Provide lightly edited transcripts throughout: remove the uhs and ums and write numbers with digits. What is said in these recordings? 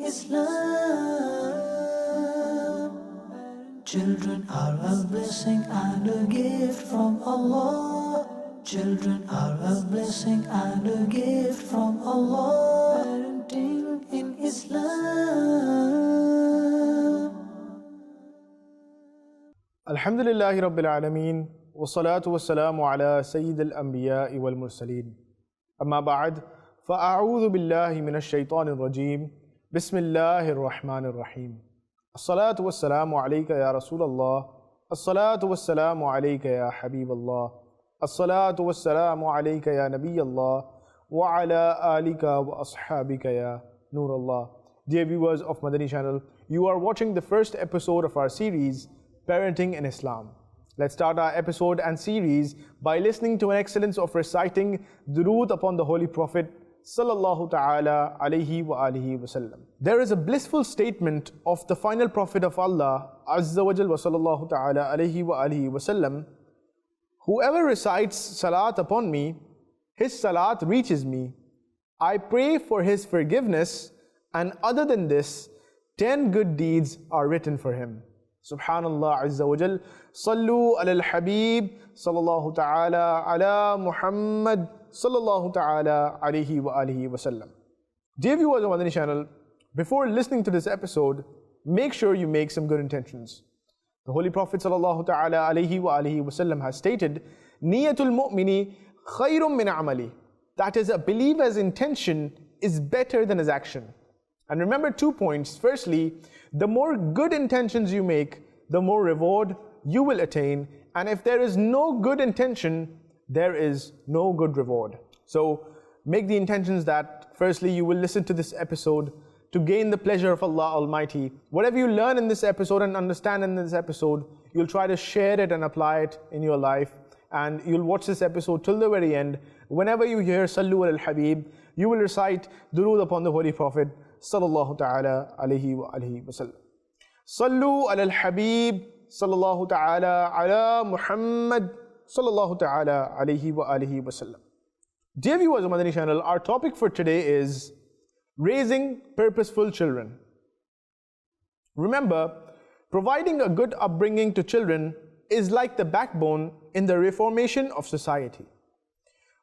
Islam. Children are a blessing and a gift from Allah. Children are a blessing and a gift from Allah. Parenting in Islam. Alhamdulillahi Rabbil Alameen. Wassalatu wassalamu ala Sayyidil Anbiya'i wal Mursaleen. Amma ba'd. Fa'a'udhu billahi minash shaitanir rajeem. Bismillahir Rahmanir Rahim. As-salatu wassalamu alayka ya Rasulallah. As-salatu wassalamu alayka ya Habiballah. As-salatu wassalamu alayka ya Nabiyallah. Wa ala alika wa ashabika ya Nurallah. Dear viewers of Madani Channel, you are watching the first episode of our series, Parenting in Islam. Let's start our episode and series by listening to an excellence of reciting durood upon the Holy Prophet sallallahu ta'ala alayhi wa alihi wasallam. There is a blissful statement of the final Prophet of Allah azza wa jal wa sallallahu ta'ala alayhi wa alihi wasallam: whoever recites salat upon me, his salat reaches me. I pray for his forgiveness, and other than this, 10 good deeds are written for him. Subhanallah Azza wa Jal. Sallu ala al-Habib sallallahu ta'ala ala Muhammad sallallahu ta'ala alayhi wa alihi wa sallam. Dear viewers of Madani Channel, before listening to this episode, make sure you make some good intentions. The Holy Prophet sallallahu ta'ala alayhi wa alihi wa sallam has stated, Niyatul mu'mini khayrum min amali. That is, a believer's intention is better than his action. And remember 2 points. Firstly, the more good intentions you make, the more reward you will attain. And if there is no good intention, there is no good reward. So make the intentions that firstly you will listen to this episode to gain the pleasure of Allah Almighty. Whatever you learn in this episode and understand in this episode, you'll try to share it and apply it in your life. And you'll watch this episode till the very end. Whenever you hear Sallu al-Habib, you will recite durood upon the Holy Prophet sallallahu ta'ala alayhi wa alihi wa sallam. Sallu ala al-Habib sallallahu ta'ala ala Muhammad sallallahu ta'ala alayhi wa alihi wa sallam. Dear viewers of Madani Channel, our topic for today is raising purposeful children. Remember, providing a good upbringing to children is like the backbone in the reformation of society.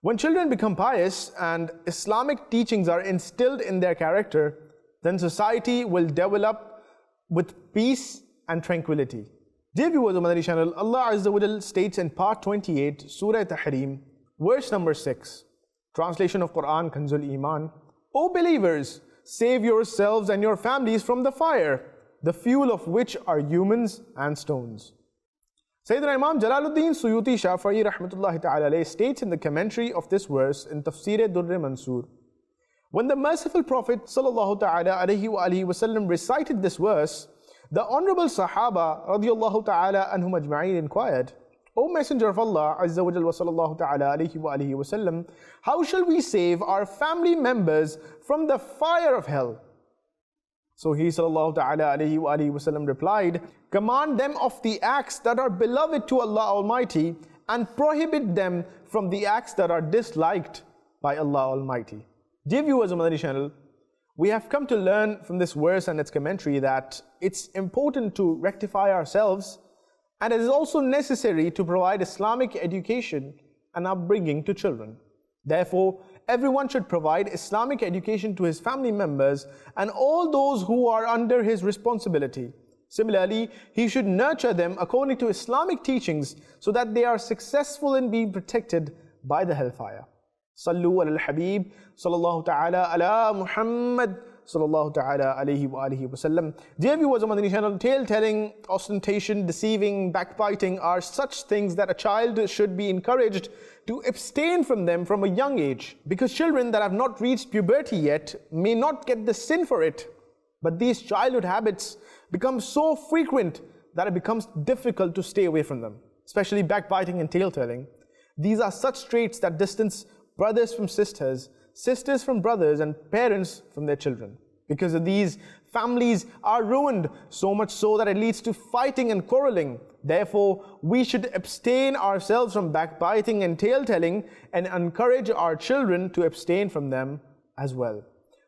When children become pious and Islamic teachings are instilled in their character, then society will develop with peace and tranquility. Dear viewers of Madani Channel, Allah Azza wa Jal states in part 28, Surah Tahrim, verse number 6, translation of Quran, Kanzul Iman: O believers, save yourselves and your families from the fire, the fuel of which are humans and stones. Sayyidina Imam Jalaluddin Suyuti Shafi'i rahmatullahi ta'ala alayhi states in the commentary of this verse in Tafsir Durr Mansur: when the merciful Prophet sallallahu ta'ala alayhi wa alihi wasallam recited this verse, the honorable Sahaba radiyallahu ta'ala anhum ajma'in inquired, O Messenger of Allah azza wa jal wa sallallahu ta'ala alayhi wa alihi wasallam, how shall we save our family members from the fire of hell? So he sallallahu ta'ala alayhi wa alihi wasallam replied, command them of the acts that are beloved to Allah Almighty and prohibit them from the acts that are disliked by Allah Almighty. Dear viewers of Madani Channel, we have come to learn from this verse and its commentary that it's important to rectify ourselves, and it is also necessary to provide Islamic education and upbringing to children. Therefore, everyone should provide Islamic education to his family members and all those who are under his responsibility. Similarly, he should nurture them according to Islamic teachings so that they are successful in being protected by the hellfire. Sallu ala al-Habib sallallahu ta'ala ala Muhammad sallallahu ta'ala alayhi wa alihi wa sallam. Dear viewers of Madani Channel, tale-telling, ostentation, deceiving, backbiting are such things that a child should be encouraged to abstain from them from a young age, because children that have not reached puberty yet may not get the sin for it. But these childhood habits become so frequent that it becomes difficult to stay away from them, especially backbiting and tale-telling. These are such traits that distance brothers from sisters, sisters from brothers, and parents from their children. Because of these, families are ruined, so much so that it leads to fighting and quarreling. Therefore, we should abstain ourselves from backbiting and tale-telling and encourage our children to abstain from them as well.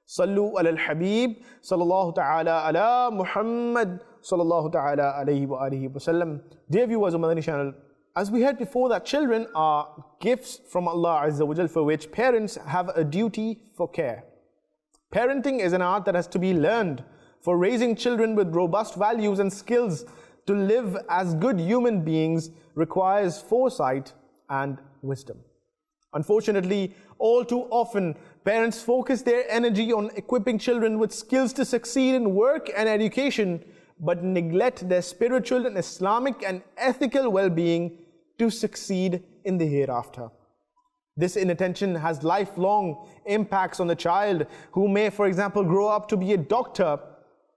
Sallu ala al-Habib, sallallahu ta'ala ala Muhammad, sallallahu ta'ala alayhi wa alihi wa sallam. Dear viewers of Madani Channel, as we heard before, that children are gifts from Allah Azza wa Jal, for which parents have a duty for care. Parenting is an art that has to be learned. For raising children with robust values and skills to live as good human beings requires foresight and wisdom. Unfortunately, all too often, parents focus their energy on equipping children with skills to succeed in work and education, but neglect their spiritual and Islamic and ethical well-being to succeed in the hereafter. This inattention has lifelong impacts on the child, who may, for example, grow up to be a doctor,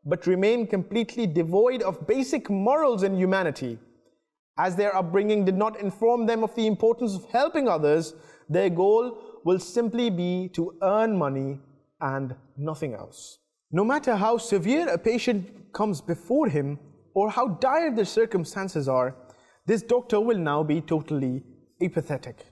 but remain completely devoid of basic morals and humanity. As their upbringing did not inform them of the importance of helping others, their goal will simply be to earn money and nothing else. No matter how severe a patient comes before him or how dire the circumstances are, this doctor will now be totally apathetic.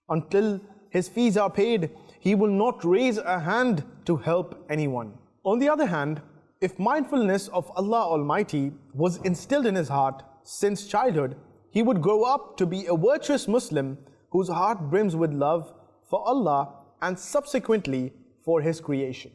Until his fees are paid, he will not raise a hand to help anyone. On the other hand, if mindfulness of Allah Almighty was instilled in his heart since childhood, he would grow up to be a virtuous Muslim whose heart brims with love for Allah and subsequently for his creation.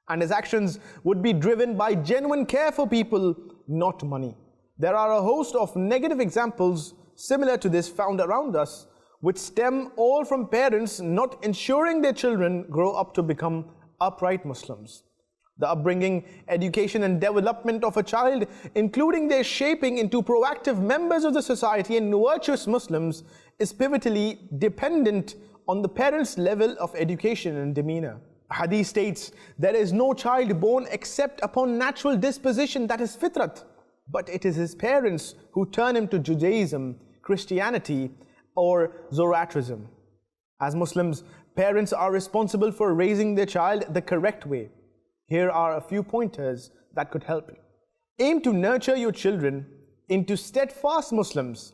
And his actions would be driven by genuine care for people, not money. There are a host of negative examples similar to this found around us, which stem all from parents not ensuring their children grow up to become upright Muslims. The upbringing, education and development of a child, including their shaping into proactive members of the society and virtuous Muslims, is pivotally dependent on the parents' level of education and demeanor. Hadith states, there is no child born except upon natural disposition, that is fitrat, but it is his parents who turn him to Judaism, Christianity, or Zoroastrianism. As Muslims, parents are responsible for raising their child the correct way. Here are a few pointers that could help you. Aim to nurture your children into steadfast Muslims.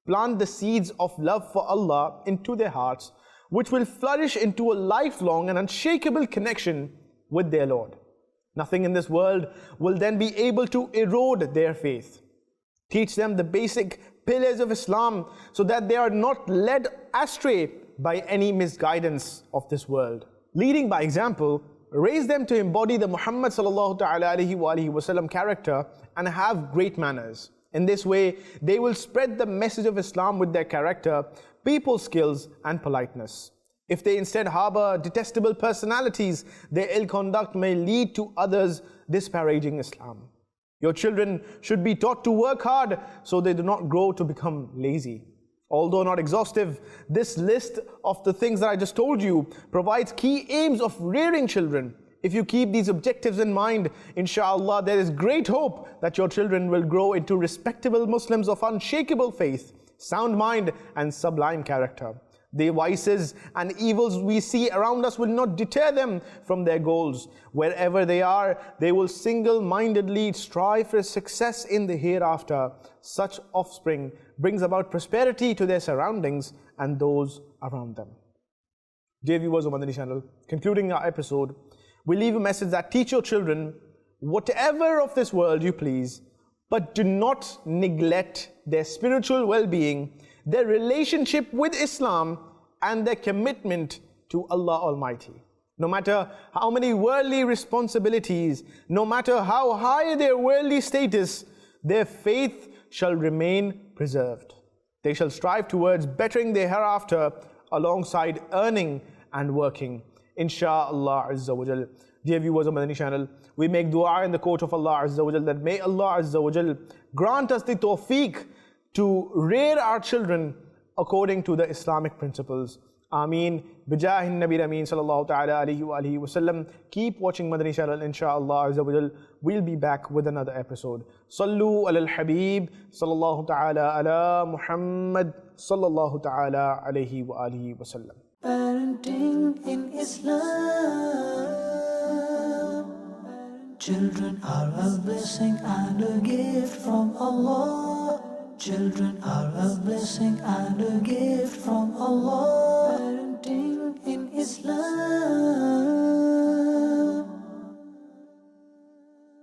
Plant the seeds of love for Allah into their hearts, which will flourish into a lifelong and unshakable connection with their Lord. Nothing in this world will then be able to erode their faith. Teach them the basic pillars of Islam so that they are not led astray by any misguidance of this world. Leading by example, raise them to embody the Muhammad sallallahu alaihi wasallam character and have great manners. In this way, they will spread the message of Islam with their character, people skills and politeness. If they instead harbor detestable personalities, their ill conduct may lead to others disparaging Islam. Your children should be taught to work hard so they do not grow to become lazy. Although not exhaustive, this list of the things that I just told you provides key aims of rearing children. If you keep these objectives in mind, inshallah, there is great hope that your children will grow into respectable Muslims of unshakable faith, sound mind and sublime character. The vices and evils we see around us will not deter them from their goals. Wherever they are, they will single-mindedly strive for success in the hereafter. Such offspring brings about prosperity to their surroundings and those around them. Dear viewers of Madani Channel, concluding our episode, we leave a message that teach your children whatever of this world you please, but do not neglect their spiritual well-being, their relationship with Islam, and their commitment to Allah Almighty. No matter how many worldly responsibilities, no matter how high their worldly status, their faith shall remain preserved. They shall strive towards bettering their hereafter alongside earning and working. Insha'Allah Azza wa Jal. Dear viewers of Madani Channel, we make dua in the court of Allah Azza wa Jal that may Allah Azza wa Jal grant us the tawfiq to rear our children according to the Islamic principles. Ameen. Bijahin Nabi Ameen sallallahu ta'ala alayhi wa alihi wa sallam. Keep watching Madani Channel, inshaAllah Azza wa Jal. We'll be back with another episode. Sallu ala al-Habib sallallahu ta'ala ala Muhammad sallallahu ta'ala alayhi wa alihi wa sallam. Parenting in Islam. Children are a blessing and a gift from Allah. Children are a blessing and a gift from Allah.